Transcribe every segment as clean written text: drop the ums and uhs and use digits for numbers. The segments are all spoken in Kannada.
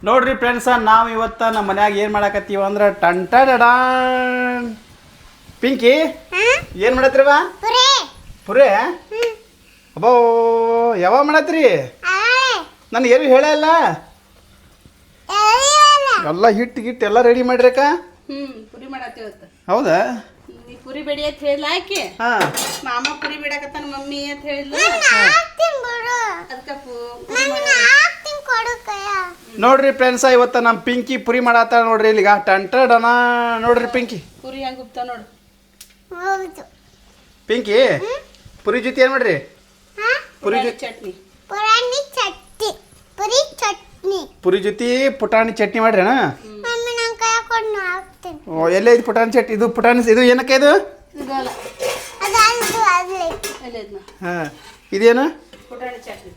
ನೋಡ್ರಿ ಫ್ರೆಂಡ್ಸ, ನಾವು ಇವತ್ತು ನಮ್ಮ ಮನ್ಯಾಗ ಏನು ಮಾಡಾಕತ್ತೀವ ಅಂದ್ರೆ ಟಂಟಡಾನ್ ಪಿಂಕಿ ಏನು ಮಾಡತ್ರಿವಾ ಪುರೇ ಅಬ್ಬೋ ಯಾವಾಗ ಮಾಡತ್ರಿ? ನನಗೆ ಏನು ಹೇಳಲ್ಲ. ಎಲ್ಲ ಹಿಟ್ಟು ಗಿಟ್ಟು ಎಲ್ಲ ರೆಡಿ ಮಾಡ್ರಕ್ಕ. ಪುರಿ ಮಾಡತ್ತೀವತ್ತ. ಹೌದಾ? ನೀ ಪುರಿ ಬೇಡಿ ಅಂತ ಹೇಳಿಲ್ಲ ಆಕೆ. ಹಾಂ, ಮಾಮ ಪುರಿ ಬಿಡಕತ್ತಾನ ಮಮ್ಮಿ ಅಂತ ಹೇಳಿಲ್ಲ. ಅದಕ್ಕೆ ನೋಡ್ರಿ ಫ್ರೆಂಡ್ಸ, ಇವತ್ತು ನಮ್ಮ ಪಿಂಕಿ ಪುರಿ ಮಾಡತ್ತಾಳ ನೋಡ್ರಿ. ಇಲ್ಲಿಗ ಟಂಟಡನ ನೋಡ್ರಿ ಪಿಂಕಿ ಪುರಿ ಹೆಂಗ್ ಉಪ್ತಾವ ನೋಡು. ಪಿಂಕಿ ಪುರಿ ಜೊತೆ ಏನು ಮಾಡ್ರಿ? ಪುರಿ ಜೊತೆ ಚಟ್ನಿ. ಪುರಿ ಜೊತೆ ಪುಟಾಣಿ ಚಟ್ನಿ ಮಾಡ್ರಿ ಅಣ್ಣ. ಓ, ಎಲ್ಲೇ ಇದು ಪುಟಾಣಿ ಚಟ್ನಿ? ಇದು ಪುಟಾಣಿ ಇದು ಏನಕ್ಕೆ ಇದು? ಇದಲ್ಲ ಹಾಂ, ಇದೇನು? ಪುಟಾಣಿ ಚಟ್ನಿ.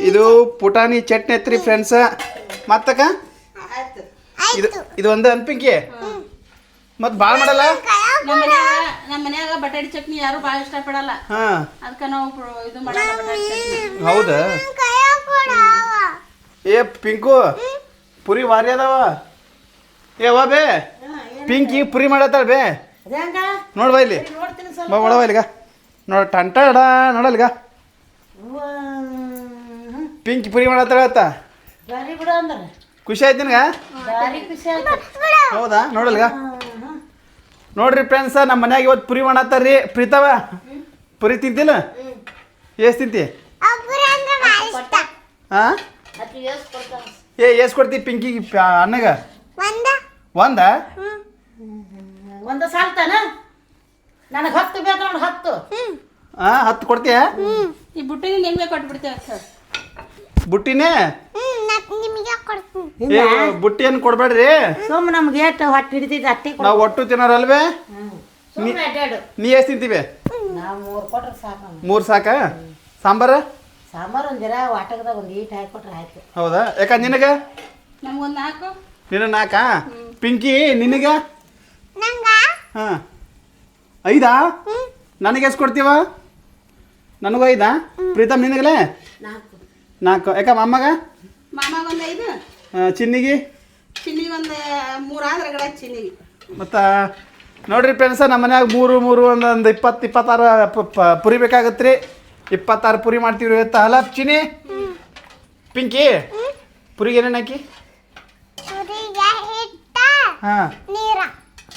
ಇದು ಪುಟಾಣಿ ಚಟ್ನಿ ಐತ್ರಿ ಫ್ರೆಂಡ್ಸ. ಮತ್ತಕ್ಕ ಆಯ್ತು. ಇದು ಒಂದು ಅನ್ಪಿಂಕಿ ಮತ್ತೆ ಭಾಳ ಮಾಡಲ್ಲ. ನಮ್ಮ ಮನ್ಯಾಗ ಬಟಾಣಿ ಚಟ್ನಿ ಯಾರು ಭಾಳ ಇಷ್ಟಪಡಲ್ಲ. ಹಾಂ, ಅದಕ್ಕೆ ನಾವು ಇದು ಮಾಡಲ್ಲ ಬಟಾಣಿ ಚಟ್ನಿ. ಹೌದಾ? ಏ ಪಿಂಕು, ಪುರಿ ಭಾರಿ ಅದಾವ. ಏ ವಾ ಬೇ, ಪಿಂಕಿ ಪುರಿ ಮಾಡತ್ತಾಳ ಬೇ. ನೋಡ್ಬಾ ಇಲ್ಲಿ, ಬಾ ಒಳವ ಇಲ್ಲಿಗ ನೋಡ ಟಂಟಡ ನೋಡಲ್ಗ ಪಿಂಕಿ ಪುರಿ ಮಾಡತ್ತಾಳತ್ತ. ಖುಷಿ ಆಯ್ತು ನಿನಗ? ಹೌದಾ? ನೋಡಲ್ಗ ನೋಡ್ರಿ ಫ್ರೆಂಡ್ಸ, ನಮ್ಮ ಮನ್ಯಾಗ ಇವತ್ತು ಪುರಿ ಮಾಡತ್ತಾರ್ರಿ. ಪ್ರೀತವ ಪುರಿ ತಿಂತಿಲ್ಲ? ಎಷ್ಟು ತಿಂತಿ? ಹಾಂ, ಎಷ್ಟು ಕೊಡ್ತಿ ಪಿಂಕಿಗೆ ಅಣ್ಣಗ? ಒಂದು ಸಾಲ್ತಾನ ನನಗೆ 10 ಬೇಕು ನೋಡಿ. 10 ಹಾಂ, 10 ಕೊಡ್ತೀಯ? ಈ ಬುಟ್ಟಿಗೆ ನಿಮ್ಗೆ ಕೊಟ್ಬಿಡ್ತೇವೆ. ಬುಟ್ಟಿನೇ? ಏ ಬುಟ್ಟಿ ಏನು ಕೊಡ್ಬೇಡ್ರಿ. ಸುಮ್ಮನೆ ನಮ್ಗೆ ಏಟು ಹೊಟ್ಟೆ ಹಿಡಿತೈತಿ ಅಟ್ಟಿ ನಾವು ಒಟ್ಟು ತಿನ್ನೋರಲ್ವೇ? ಸುಮ್ಮನೆ ಅಡ್ಡಾಡು. ನೀ ಎಷ್ಟು ತಿಂತೀವಿ? ನಾವು 3 ಕೊಟ್ರೆ ಸಾಕು. 3 ಸಾಕ? ಸಾಂಬಾರು? ಸಾಂಬಾರು ಒಂದು ಜರ ವಾಟಕದಾಗ ಒಂದು ಈಟ್ ಹಾಕಿ ಕೊಟ್ರೆ ಆಯ್ತು. ಹೌದಾ? ಯಾಕ ನಿನಗೆ? ನಮ್ಗೊಂದು 4. ನಿನ್ನ 4? ಪಿಂಕಿ ನಿನಗ? ಹಾಂ, 5? ನನಗೆ ಎಷ್ಟು ಕೊಡ್ತೀವ? ನನಗೂ 5? ಪ್ರೀತಮ್ ನಿನಗಲೇ 4. ಯಾಕ ಮಾಮಗ? ಮಾಮಾಗೊಂದು 5, ಚಿನ್ನಿಗೆ? ಚಿನ್ನಿಗೆ ಒಂದು 3 ಆದ್ರೆ ಗಡ ಚಿನ್ನಿಗೆ. ಮತ್ತು ನೋಡ್ರಿ ಫ್ರೆಂಡ್ಸ, ನಮ್ಮ ಮನ್ಯಾಗ 3 ಒಂದು 26 ಪುರಿ ಬೇಕಾಗತ್ತೆ ರೀ. 26 ಪುರಿ ಮಾಡ್ತೀವಿ ಇವತ್ತು. ಅಲ್ಲ ಚಿನ್ನಿ? ಪಿಂಕಿ ಪುರಿಗೆ ಏನೇನು ಹಾಕಿ? ಹಾಂ,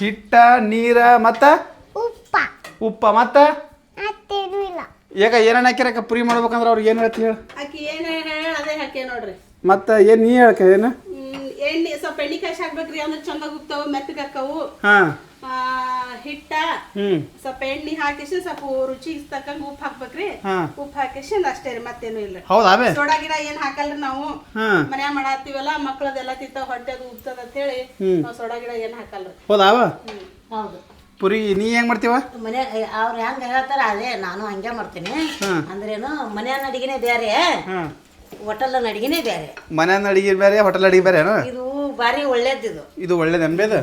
ಹಿಟ್ಟ, ನೀರ ಮತ್ತು ಉಪ್ಪ ಮತ್ತು ಈಗ ಏನೇನು ಹಾಕಿರಕ್ಕ ಪುರಿ ಮಾಡ್ಬೇಕಂದ್ರೆ ಅವ್ರಿಗೆ ಏನು ಹೇಳ್ತಿ ಹೇಳು? ಆಕಿ ಏನು ಹೇಳಿ ಅದೇ ಹಾಕಿ ನೋಡ್ರಿ. ಮತ್ತು ಏನು ನೀ ಹೇಳ್ಕ ಏನು? ಎಣ್ಣೆ ಸ್ವಲ್ಪ ಎಣ್ಣೆ ಕಾಯಿ ಹಾಕ್ಬೇಕ್ರಿ, ಅಂದ್ರೆ ಚಂದಾಗ ಉಪ್ತಾವು, ಮೆತ್ತಗೆ ಹಾಕವು. ಹಾಂ, ಹಿಟ್ಟ ಹ್ಞೂ, ಸ್ವಲ್ಪ ಎಣ್ಣೆ ಹಾಕಿಸಿ ಸ್ವಲ್ಪ ರುಚಿಗೆ ತಕ್ಕಂಗೆ ಉಪ್ಪು ಹಾಕ್ಬೇಕ್ರಿ. ಹಾಂ, ಉಪ್ಪು ಹಾಕಿಸಿ ಅಷ್ಟೇ ರೀ, ಮತ್ತೇನು ಇಲ್ಲ. ಹೌದಾ ಬೇ? ಸೋಡಾ ಗಿಡ ಏನು ಹಾಕಲ್ರಿ ನಾವು. ಹಾಂ, ಮನ್ಯಾಗ ಮಾಡತ್ತೀವಲ್ಲ, ಮಕ್ಳದೆಲ್ಲ ತಿಂತಾವ, ಹೊಟ್ಟೆ ಅದು ಉಪ್ತದ ಅಂತ ಹೇಳಿ ನಾವು ಸೋಡಾ ಗಿಡ ಏನು ಹಾಕಲ್ರಿ. ಹೌದಾವ? ಹೌದು. ಪುರಿ ನೀ ಹೆಂಗೆ ಮಾಡ್ತೀವ? ಮನೆ ಅವ್ರು ಹೆಂಗೆ ಹೇಳ್ತಾರ ಅದೇ ನಾನು ಹಂಗೆ ಮಾಡ್ತೀನಿ. ಅಂದ್ರೇನು ಮನೆಯ ಅಡಿಗೆನೇ ಬೇರೆ, ಹಾಂ, ಹೋಟೆಲ್ ಅಡಿಗೆನೇ ಬೇರೆ. ಮನೆಯ ಅಡಿಗೆ ಬೇರೆ, ಹೋಟೆಲ್ ಅಡಿಗೆ ಬೇರೆ ಏನು? ಇದು ಭಾರಿ ಒಳ್ಳೇದಿದು. ಇದು ಒಳ್ಳೇದು ಅನ್ಬೇದು.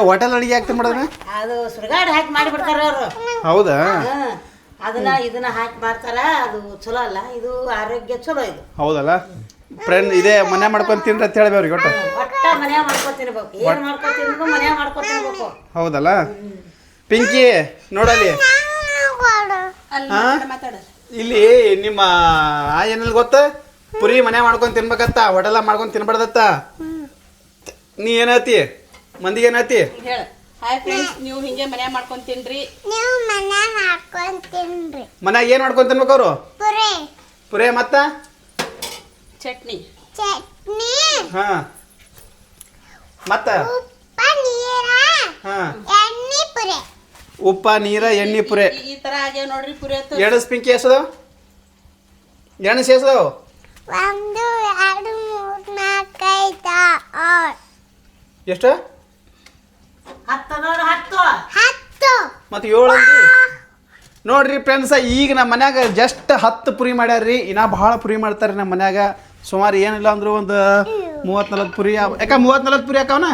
ಹೋಟೆಲ್ ಅಡಿಗೆ ಹಾಕ್ತಾ ಮಾಡೋದ್ರೆ ಅದು ಸುಡುಗಾಡು ಹಾಕಿ ಮಾಡಿಬಿಡ್ತಾರ ಅವರು. ಹೌದಾ? ಅದನ್ನ ಇದನ್ನ ಹಾಕಿ ಮಾಡ್ತಾರ, ಅದು ಚಲೋ ಅಲ್ಲ. ಇದು ಆರೋಗ್ಯ ಚಲೋ. ಇದು ಹೌದಲ್ಲ ಫ್ರೆಂಡ್? ಇದೇ ಮನೆ ಮಾಡ್ಕೊಂಡು ತಿನ್ರಿ ಅಂತ ಹೇಳಿ ಅವ್ರಿಗೆ ಒಟ್ಟು. ಒಟ್ಟ ಮನ್ಯಾಗ ಮಾಡ್ಕೊಂಡು ತಿನ್ಬೇಕು. ಏನು ಮಾಡ್ಕೊಂಡು ತಿನ್ಬೇಕು, ಮನ್ಯಾಗ ಮಾಡ್ಕೊಂಡು ತಿನ್ಬೇಕು. ಹೌದಲ್ಲ ಪಿಂಕಿ? ನೋಡಲ್ಲಿ ಮಾತಾಡ. ಇಲ್ಲಿ ನಿಮ್ಮ ಏನಿಲ್ಲ ಗೊತ್ತ? ಪುರಿ ಮನೆ ಮಾಡ್ಕೊಂಡು ತಿನ್ಬೇಕತ್ತ, ಹೋಟೆಲ ಮಾಡ್ಕೊಂಡು ತಿನ್ಬಾರ್ದತ್ತ. ನೀ ಏನತಿ? ಮಂದಿಗೆ ಏನತಿ ಹೇಳ? ಹಾಯ್ ಫ್ರೆಂಡ್ಸ್, ನೀವು ಹಿಂಗೆ ಮನ್ಯಾಗ ಮಾಡ್ಕೊಂಡು ತಿನ್ರಿ. ಮನ್ಯಾಗ ಏನು ಮಾಡ್ಕೊಂಡು ತಿನ್ಬೇಕು ಅವರು? ಪುರಿ ಮತ್ತ ಚಟ್ನಿ. ಹಾಂ, ಮತ್ತ ಹಾಂ, ಉಪ್ಪ, ನೀರ, ಎಣ್ಣೆ ಪುರಿ. ಈ ತರ ಆಗ್ಯಾವ ನೋಡ್ರಿ ಪುರಿ. ಎಣಸ್ ಪಿಂಕಿ ಎಸದು? ಎಣಸ್ ಎಸದವು? 1 2 3 4 5 6 ಎಷ್ಟು? 10 ಮತ್ತು 7 ನೋಡ್ರಿ ಫ್ರೆಂಡ್ಸ. ಈಗ ನಮ್ಮ ಮನ್ಯಾಗ ಜಸ್ಟ್ 10 ಪುರಿ ಮಾಡ್ಯಾರ್ರಿ. ಇನ್ನೂ ಭಾಳ ಪುರಿ ಮಾಡ್ತಾರೆ ನಮ್ಮ ಮನ್ಯಾಗ. ಸುಮಾರು ಏನಿಲ್ಲ ಅಂದ್ರು ಒಂದು 30-40 ಪುರಿ. ಯಾಕ 30-40 ಪುರಿ ಹಾಕವನ?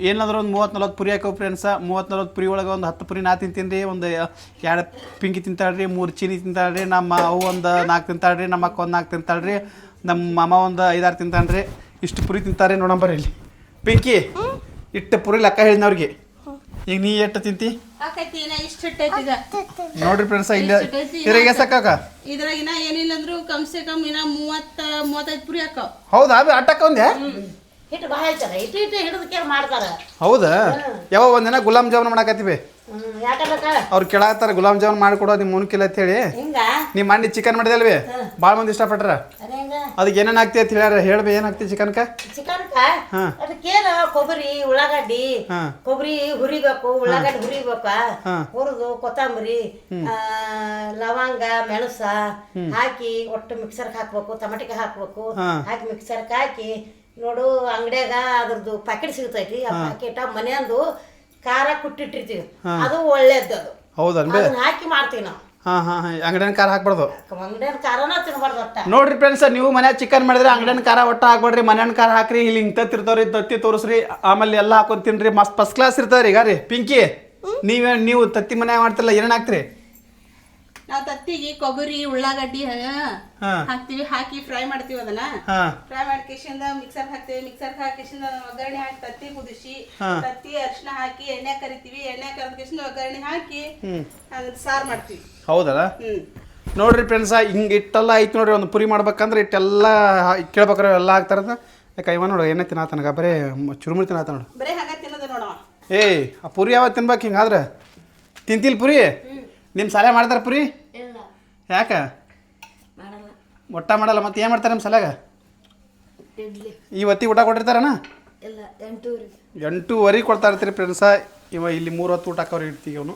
ಏನಾದ್ರು ಒಂದು 30-40 ಪುರಿ ಹಾಕವು ಫ್ರೆಂಡ್ಸ. 30-40 ಪುರಿ ಒಳಗೆ ಒಂದು 10 ಪುರಿ ನಾ ತಿಂತೀನಿ ರೀ. ಒಂದು 2 ಪಿಂಕಿ ತಿಂತಾಳ್ರಿ, 3 ಚೀನಿ ತಿಂತಾಳ್ರಿ, ನಮ್ಮ ಅವು ಒಂದು 4 ತಿಂತಾಳ್ರಿ, ನಮ್ಮ ಅಕ್ಕ ಒಂದು 4 ತಿಂತಾಳ್ರಿ, ನಮ್ಮ ಮಾಮ ಒಂದು 5-6 ತಿಂತಾನ್ರಿ. ಇಷ್ಟು ಪುರಿ ತಿಂತಾರೆ ನೋಡಂಬರ್ರಿ ಇಲ್ಲಿ ಪಿಂಕಿ ಇಟ್ಟು ಪುರಿ ಲೆಕ್ಕ ಹೇಳಿದ್ನವ್ರಿಗೆ ಈಗ ನೀ ಎಷ್ಟು ತಿಂತಿ ಆಕೈತಿ ಇನ್ನ ಇಷ್ಟ ಇಟ್ಟೈತಿ ಈಗ ನೋಡ್ರಿ ಫ್ರೆಂಡ್ಸ ಇಲ್ಲಿ ಇದ್ರಾಗ ಸಾಕಾಕ ಇದ್ರಾಗ ಇನ್ನ ಏನಿಲ್ಲ ಅಂದ್ರು ಕಮ್ಸೆ ಕಮ್ ಇನ್ನ 30-35 ಪುರಿ ಹಾಕಾವ್ ಹೌದಾ ಅಭಿ ಅಟ್ಟಕ್ಕ ಒಂದೇ ಹಿಟ್ಟು ಭಾಳ ಐತದ ಇಟ್ಟು ಹಿಡಿದು ಕೇರ್ ಮಾಡ್ತಾರ ಹೌದಾ ಯಾವ ಒಂದಿನ ಗುಲಾಬ್ ಜಾಮೂನ್ ಮಾಡಾಕತ್ತೀವಿ ಯಾಕಬೇಕ ಅವ್ರು ಕೇಳಾಕತ್ತಾರ ಗುಲಾಬ್ ಜಾಮೂನ್ ಮಾಡ್ಕೊಡೋ ನಿಮ್ಮ ಮುನ್ಕಿಲ್ಲ ಅಂತ ಹೇಳಿ ಹಿಂಗ ನಿಮ್ಮ ಮಂದಿ ಚಿಕನ್ ಮಾಡಿದಲ್ವಿ ಭಾಳ ಮಂದಿ ಇಷ್ಟಪಟ್ರ ಅದೇ ಹಿಂಗ ಅದಕ್ಕೆ ಏನೇನು ಹಾಕ್ತಿ ಅಂತ ಹೇಳ್ಯಾರ ಹೇಳ್ಬೇ ಏನು ಹಾಕ್ತಿ ಚಿಕನ್ಕ ಚಿಕನ್ಕ ಹಾ. ಅದಕ್ಕೇನ ಕೊಬ್ಬರಿ ಉಳ್ಳಾಗಡ್ಡಿ ಹಾ. ಕೊಬ್ಬರಿ ಹುರಿಬೇಕು ಉಳ್ಳಾಗಡ್ಡಿ ಹುರಿಬೇಕ ಹಾ. ಹುರಿದು ಕೊತ್ತಂಬರಿ ಲವಂಗ ಮೆಣಸ ಹಾಕಿ ಒಟ್ಟು ಮಿಕ್ಸರ್ಗೆ ಹಾಕ್ಬೇಕು ಟಮಾಟಿಗೆ ಹಾಕ್ಬೇಕು ಹಾ. ಹಾಕಿ ಮಿಕ್ಸರ್ಗೆ ಹಾಕಿ ನೋಡು ಅಂಗಡ್ಯಾಗ ಅದ್ರದ್ದು ಪ್ಯಾಕೆಟ್ ಸಿಗ್ತೈತಿ ಆ ಪ್ಯಾಕೆಟ್ ಮನೆಯಂದು ಖಾರ ಕುಟ್ಟಿಟ್ಟಿರ್ತೀವಿ ಅದು ಒಳ್ಳೇದ್ದು ಅದು ಹೌದನ್ಬೇ ಅದನ್ನ ಹಾಕಿ ಮಾಡ್ತೀವಿ ನಾವು ಹಾಂ ಅಂಗಡಿನ ಖಾರ ಹಾಕ್ಬಾರ್ದು ಅಂಗಡಿಯ ಖಾರನ ತಿನ್ಬಾರ್ದು ಒಟ್ಟ ನೋಡ್ರಿ ಫ್ರೆಂಡ್ಸ್ ನೀವು ಮನ್ಯಾಗ ಚಿಕನ್ ಮಾಡಿದ್ರೆ ಅಂಗಡಿನ ಖಾರ ಒಟ್ಟ ಹಾಕ್ಬೇಡ್ರಿ ಮನೆಯನ್ ಖಾರ ಹಾಕ್ರಿ ಇಲ್ಲಿ ಹಿಂಗೆ ತತ್ತಿರ್ತಾವ್ರಿ ತತ್ತಿ ತೋರಿಸ್ರಿ ಆಮೇಲೆ ಎಲ್ಲ ಹಾಕೊಂಡ್ ತಿನ್ರಿ ಮಸ್ತ್ ಫಸ್ಟ್ ಕ್ಲಾಸ್ ಇರ್ತಾವ್ರಿ ಈಗ ರೀ ಪಿಂಕಿ ನೀವು ತತ್ತಿ ಮನ್ಯಾಗ ಮಾಡ್ತಿರಲ್ಲ ಏನೇನು ಹಾಕ್ತಿರಿ ನಾವ್ ತತ್ತಿಗೆ ಕೊಬ್ಬರಿ ಉಳ್ಳಾಗಡ್ಡಿ ಹಾಕ್ತಿವಿ ಹಾಕಿ ಫ್ರೈ ಮಾಡ್ತೀವಿ ಅದನ್ನ ಫ್ರೈ ಮಾಡ್ಕೇಶಿಂದ ಮಿಕ್ಸರ್ ಹಾಕ್ತಿವಿ ಮಿಕ್ಸರ್ ಹಾಕಿಸಿಂದ ಒಗ್ಗರಣೆ ಹಾಕಿ ತತ್ತಿ ಕುದಿಸಿ ತತ್ತಿ ಅರಿಶಿನ ಹಾಕಿ ಎಣ್ಣೆ ಕರಿತೀವಿ ಎಣ್ಣೆ ಕರೆದ್ಕೇಶಿಂದ ಒಗ್ಗರಣೆ ಹಾಕಿ ಅದ್ರ ಸಾರು ಮಾಡ್ತೀವಿ ಹೌದಲ್ಲ ನೋಡ್ರಿ ಫ್ರೆಂಡ್ಸ ಹಿಂಗೆ ಇಟ್ಟೆಲ್ಲ ಐತಿ ನೋಡ್ರಿ ಒಂದು ಪುರಿ ಮಾಡ್ಬೇಕಂದ್ರೆ ಇಟ್ಟೆಲ್ಲ ಕೇಳ್ಬೇಕ್ರೆ ಎಲ್ಲ ಹಾಕ್ತಾರದ ಯಾಕೆ ಇವ ನೋಡು ಎಣ್ಣೆ ತಿನ್ನತನಗ ಬರೀ ಚುರುಮುರಿ ತಿನ್ನತ ನೋಡು ಬರೀ ಹಂಗ ತಿನ್ನೋದು ನೋಡವ ಏಯ್ ಆ ಪುರಿ ಯಾವಾಗ ತಿನ್ಬೇಕು ಹಿಂಗಾದ್ರೆ ತಿಂತಿಲ್ ಪುರಿ ನಿಮ್ಮ ಸಾಲೆ ಮಾಡ್ತಾರೆ ಪುರಿ ಯಾಕೆ ಒಟ್ಟ ಮಾಡಲ್ಲ ಮತ್ತೆ ಏನು ಮಾಡ್ತಾರೆ ನಿಮ್ಮ ಸಾಲಾಗ ಇವತ್ತಿಗೆ ಊಟ ಕೊಟ್ಟಿರ್ತಾರಣ್ಣ 8:30 ಕೊಡ್ತಾ ಇರ್ತೀರಿ ಫ್ರೆಂಡ್ಸ ಇವ ಇಲ್ಲಿ 3 ಹೊತ್ತು ಊಟ ಹಾಕೋರು ಇಡ್ತೀವಿ ಅವನು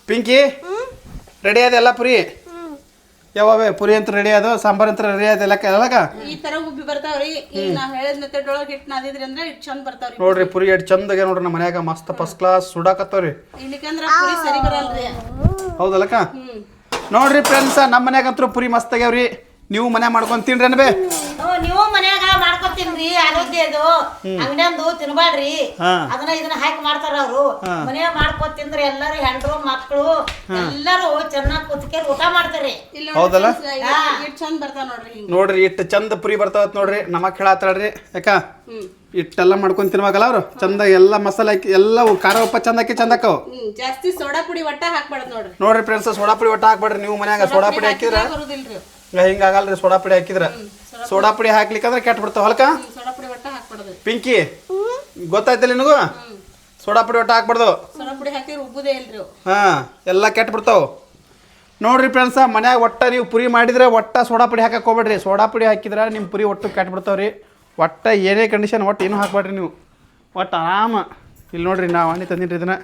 ಪಿಂಕಿ ರೆಡಿ ಅದ ಎಲ್ಲ ಪುರಿ ಯಾವೇ ಪುರಿ ಅಂತ ರೆಡಿ ಅದು ಸಾಂಬಾರ್ ಅಂತ ರೆಡಿ ಅದ ಎಲ್ಲಕ ಈ ತರ ಉಬ್ಬಿ ಬರ್ತಾವ್ರಿ ಈಗ ನಾವ್ ಹೇಳಿದ ಮೆಥಡ್ ಒಳಗೆ ಹಿಟ್ಟು ನಾದಿದ್ರಿ ಅಂದ್ರೆ ಇಟ್ ಚಂದ ಬರ್ತಾವ್ರಿ ನೋಡ್ರಿ ಪುರಿ ಎಷ್ಟು ಚಂದಾಗೆ ನೋಡ್ರಿ ನಮ್ಮ ಮನ್ಯಾಗ ಮಸ್ತ್ ಫಸ್ಟ್ ಕ್ಲಾಸ್ ಸುಡಾಕತ್ತವ್ರಿ ಇಲ್ಲಿಕಂದ್ರ ಪುರಿ ಸರಿ ಬರಲ್ರಿ ಹೌದಲ್ಲಕ್ಕ ನೋಡ್ರಿ ಫ್ರೆಂಡ್ಸ ನಮ್ಮ ಮನ್ಯಾಗಂತೂ ಪುರಿ ಮಸ್ತ್ ಆಗ್ಯಾವ್ರಿ ನೀವು ಮನ್ಯಾಗ ಮಾಡ್ಕೊಂಡ್ ತಿನ್ರಿ ಅನ್ಬೇ ನೀವು ಮನ್ಯಾಗ ಮಾಡ್ಕೊತೀನ್ರಿ ಆರೋಗ್ಯ ಅದು ಅಂಗಡಿಯಂದು ತಿನ್ಬಾಡ್ರಿ ಅದನ್ನ ಇದನ್ನ ಹಾಕಿ ಮಾಡ್ತಾರ ಅವ್ರು ಮನ್ಯಾಗ ಮಾಡ್ಕೊತ ತಿಂದ್ರೆ ಎಲ್ಲಾರು ಹೆಂಡ್ರು ಮಕ್ಕಳು ಎಲ್ಲಾರು ಚೆನ್ನಾಗಿ ಕುತ್ಕೇರಿ ಊಟ ಮಾಡ್ತಾರೆ ಹೌದಲ್ಲ ಇಟ್ ಚಂದ ಬರ್ತಾವ ನೋಡ್ರಿ ಹಿಂಗ ನೋಡ್ರಿ ಇಟ್ಟು ಚಂದ ಪುರಿ ಬರ್ತಾವತ್ ನೋಡ್ರಿ ನಮಗ್ ಹೇಳತ್ತಾಳ್ರಿ ಯಾಕ ಇಟ್ಟೆಲ್ಲ ಮಾಡ್ಕೊಂಡ್ ತಿನ್ಬೇಕಲ್ಲ ಅವ್ರು ಚಂದ ಎಲ್ಲ ಮಸಾಲೆ ಹಾಕಿ ಎಲ್ಲ ಖಾರ ಉಪ್ಪ ಚಂದ ಹಾಕಿ ಚಂದ ಹಾಕವು ಜಾಸ್ತಿ ಸೋಡಾ ಪುಡಿ ಒಟ್ಟ ಹಾಕ್ಬಾರ್ದು ನೋಡ್ರಿ ನೋಡ್ರಿ ಫ್ರೆಂಡ್ಸ್ ಸೋಡಾ ಪುಡಿ ಒಟ್ಟ ಹಾಕ್ಬೇಡ್ರಿ ನೀವು ಮನ್ಯಾಗ ಸೋಡಾ ಪುಡಿ ಹಾಕಿದ್ರ ಬರುದಿಲ್ರಿ ಹಿಂಗಾಗಲ್ರಿ ಸೋಡಾ ಪುಡಿ ಹಾಕಿದ್ರ ಸೋಡಾ ಪುಡಿ ಹಾಕ್ಲಿಕ್ಕಂದ್ರೆ ಕೆಟ್ಟ ಬಿಡ್ತಾವ ಹೊಲ್ಕ ಸೋಡಾ ಪುಡಿ ಒಟ್ಟ ಹಾಕ್ಬಾರ್ದು ಪಿಂಕಿ ಗೊತ್ತಾಯ್ತಲ್ಲ ನಿನಗೂ ಸೋಡಾ ಪುಡಿ ಒಟ್ಟ ಹಾಕ್ಬಾರ್ದು ಸೋಡಾ ಪುಡಿ ಹಾಕಿದ್ರೆ ಉಬ್ಬುದೇ ಇಲ್ರಿ ಹಾ ಎಲ್ಲ ಕೆಟ್ಟ ಬಿಡ್ತಾವ ನೋಡ್ರಿ ಫ್ರೆಂಡ್ಸ ಮನ್ಯಾಗ ಒಟ್ಟ ನೀವು ಪುರಿ ಮಾಡಿದ್ರೆ ಒಟ್ಟ ಸೋಡಾ ಪುಡಿ ಹಾಕಕ್ಕೆ ಹೋಗ್ಬೇಡ್ರಿ ಸೋಡಾ ಪುಡಿ ಹಾಕಿದ್ರೆ ನಿಮ್ಮ ಪುರಿ ಒಟ್ಟು ಕೆಟ್ಟ ಬಿಡ್ತಾವ್ರಿ ಒಟ್ಟ ಏನೇ ಕಂಡೀಷನ್ ಒಟ್ಟು ಏನೂ ಹಾಕ್ಬೇಡ್ರಿ ನೀವು ಒಟ್ಟು ಆರಾಮ ಇಲ್ಲಿ ನೋಡ್ರಿ ನಾವು ಅಣ್ಣಿ ತಂದಿನ್ರಿ ಇದನ್ನ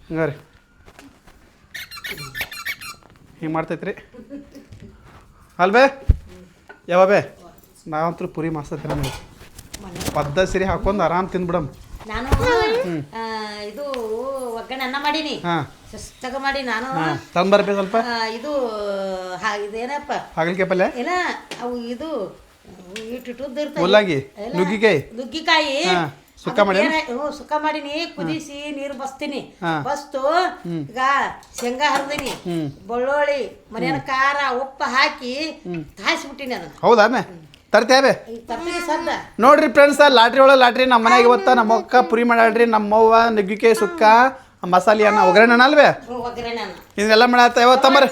ಹಂಗಾರಿ ಹಿಂಗೆ ಮಾಡ್ತೈತ್ರಿ ಅಲ್ಬೇ ಯಾವಬೇ ನಾವಂತೂ ಪುರಿ ಮಸ್ತ್ ತಿನ್ನ ಪದ್ದ ಸಿರಿ ಹಾಕೊಂಡು ಆರಾಮ್ ತಿಂದ್ಬಿಡಮ್ ನಾನು ಇದು ಒಗ್ಗರಣೆ ಅನ್ನ ಮಾಡೀನಿ ಶಿಸ್ತಾಗ ಮಾಡಿ ನಾನು ತಂದ್ಬರ್ಬೇ ಸ್ವಲ್ಪ ಇದು ಇದೇನಪ್ಪ ಹಾಗಲ್ಕಾಯಿ ಪಲ್ಯ ಏನ ಅವು ಇದು ಮುಲ್ಲಂಗಿ ನುಗ್ಗಿಕಾಯಿ ಸುಕ್ಕ ಮಾಡಿ ಸುಕ್ಕ ಮಾಡೀನಿ ಕುದಿಸಿ ನೀರು ಬಸ್ತೀನಿ ಬಸ್ತು ಈಗ ಶೇಂಗಾ ಹರಿದೀನಿ ಬೆಳ್ಳುಳ್ಳಿ ಮನೆಯ ಖಾರ ಉಪ್ಪು ಹಾಕಿ ಕಾಯಿಸ್ಬಿಟ್ಟಿನಿ ಅದನ್ನ ಹೌದಾ ತರ್ತೇವೆ ನೋಡ್ರಿ ಫ್ರೆಂಡ್ಸ್ ಲಾಟ್ರಿ ಒಳಗೆ ಲಾಟ್ರಿ ನಮ್ಮ ಮನ್ಯಾಗ ಇವತ್ತ ನಮ್ಮ ಅಕ್ಕ ಪುರಿ ಮಾಡ್ಯಾಳ್ರಿ ನಮ್ಮವ್ವ ನುಗ್ಗಿಕಾಯಿ ಸುಕ್ಕ ಮಸಾಲೆ ಅನ್ನ ಒಗ್ಗರಣೆ ಅನ್ನ ಅಲ್ವೇ ಇದನ್ನೆಲ್ಲ ಮಾಡತ್ತ ಇವತ್ತಂಬರ್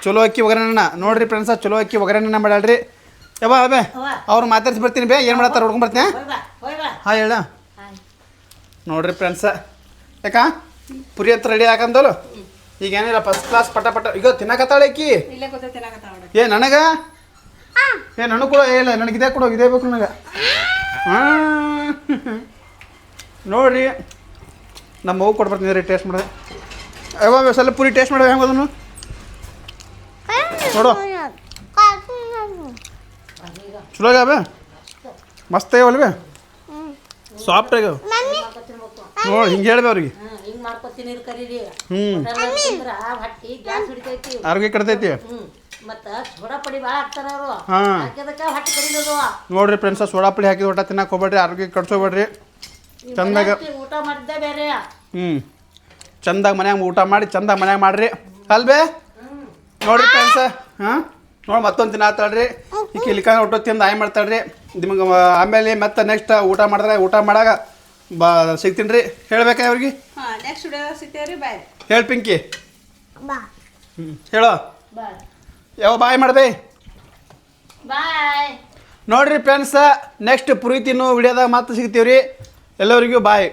ಚಲೋ ಅಕ್ಕಿ ಒಗ್ಗರಣೆ ನೋಡ್ರಿ ಫ್ರೆಂಡ್ಸ ಚಲೋ ಅಕ್ಕಿ ಒಗ್ಗರಣೆ ಮಾಡ್ಯಾಳ್ರಿ ಯಾವ ಬೇ ಅವ್ರು ಮಾತಾಡ್ಸಿ ಬರ್ತೀನಿ ಬೇ ಏನು ಮಾಡತ್ತಾರ ಹುಡ್ಕೊಂಡ್ ಬರ್ತೀನಿ ಹಾಂ ಹೇಳ ನೋಡ್ರಿ ಫ್ರೆಂಡ್ಸ ಯಾಕ ಪುರಿ ಅಂತ ರೆಡಿ ಹಾಕಂದಲು ಈಗ ಏನಿಲ್ಲ ಫಸ್ಟ್ ಕ್ಲಾಸ್ ಪಟ ಪಟ ಈಗ ತಿನ್ನಕತ್ತಾಳೆ ಅಕ್ಕಿ ಏ ನನಗ ಏ ನನಗೆ ಕೂಡ ಇಲ್ಲ ನನಗೆ ಇದೇ ಕೊಡೋ ಇದೇ ಬೇಕು ನನಗೆ ನೋಡ್ರಿ ನಮ್ಮ ಮಗು ಕೊಟ್ಬರ್ತೀನಿ ರೀ ಟೇಸ್ಟ್ ಮಾಡಿದೆ ಯಾವಾಗ ಸ್ವಲ್ಪ ಪುರಿ ಟೇಸ್ಟ್ ಮಾಡೋ ಹೆಂಗೆ ಅದನ್ನು ನೋಡು ಚಲೋ ಆಗ್ಯಾವೆ ಮಸ್ತ್ ಆಗ್ಯಾವಲ್ವೇ ಸಾಫ್ಟ್ ಆಗ್ಯಾವ ನೋಡಿ ಹಿಂಗೆ ಹೇಳ್ಬೇ ಅವ್ರಿಗೆ ಆರೋಗ್ಯ ಕೆಡ್ತೈತಿ ನೋಡ್ರಿ ಫ್ರೆಂಡ್ಸ್ ಸೋಡಾ ಪುಡಿ ಹಾಕಿದ ಊಟ ತಿನ್ನಕ್ಕೆ ಹೋಗ್ಬೇಡ್ರಿ ಆರೋಗ್ಯ ಕಟ್ಸೋಬೇಡ್ರಿ ಚಂದಾಗ ಚಂದಾಗ ಮನ್ಯಾಗ ಊಟ ಮಾಡಿ ಚಂದಾಗ ಮನ್ಯಾಗ ಮಾಡ್ರಿ ಅಲ್ಬೇ ನೋಡ್ರಿ ಫ್ರೆಂಡ್ಸ ಹಾಂ ನೋಡಿ ಮತ್ತೊಂದು ದಿನ ಆತಾಳ್ರಿ ಈಕೆ ಇಲ್ಲಿಕ ಊಟ ತಿಂದು ಆಯ್ ಮಾಡ್ತಾಳ್ರಿ ನಿಮಗೆ ಆಮೇಲೆ ಮತ್ತೆ ನೆಕ್ಸ್ಟ್ ಊಟ ಮಾಡಾಗ ಸಿಗ್ತೀನಿ ರೀ ಹೇಳ್ಬೇಕಾ ಅವ್ರಿಗೆ ನೆಕ್ಸ್ಟ್ ವಿಡಿಯೋ ಸಿಗ್ತೇವ್ರಿ ಬಾಯ್ ಹೇಳಿ ಪಿಂಕಿ ಬಾ ಹೇಳೋ ಬಾಯ್ ಯಾವ ಬಾಯ್ ಮಾಡ್ದೆ ಬಾಯ್ ನೋಡ್ರಿ ಫ್ರೆಂಡ್ಸ್ ನೆಕ್ಸ್ಟ್ ಪುರಿ ತಿನ್ನೋ ವಿಡಿಯೋದಾಗ ಮತ್ತೆ ಸಿಗ್ತೀವ್ರಿ ಎಲ್ಲರಿಗೂ ಬಾಯ್